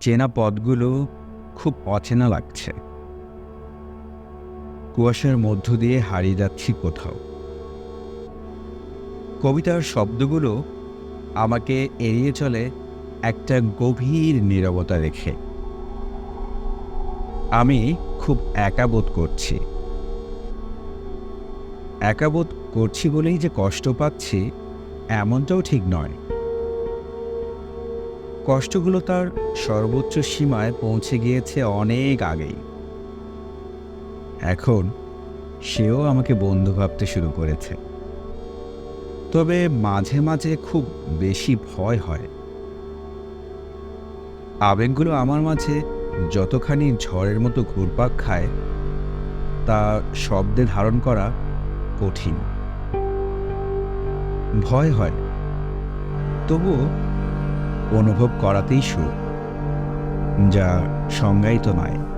চেনা পথগুলো খুব অচেনা লাগছে। কুয়াশার মধ্য দিয়ে হারিয়ে যাচ্ছি কোথাও। কবিতার শব্দগুলো আমাকে এড়িয়ে চলে একটা গভীর নীরবতা রেখে। আমি খুব একা বোধ করছি। একা বোধ করছি বলেই যে কষ্ট পাচ্ছি, এমনটাও ঠিক নয়। কষ্টগুলো তার সর্বোচ্চ সীমায় পৌঁছে গিয়েছে অনেক আগেই। এখন সেও আমাকে বন্ধু ভাবতে শুরু করেছে। তবে মাঝে মাঝে খুব বেশি ভয় হয়। আবেগগুলো আমার মাঝে যতখানি ঝড়ের মতো ঘুরপাক খায়, তা শব্দে ধারণ করা কঠিন। ভয় হয়, তবুও অনুভব করাতেই সুখ, যা সংজ্ঞায়িত নয়।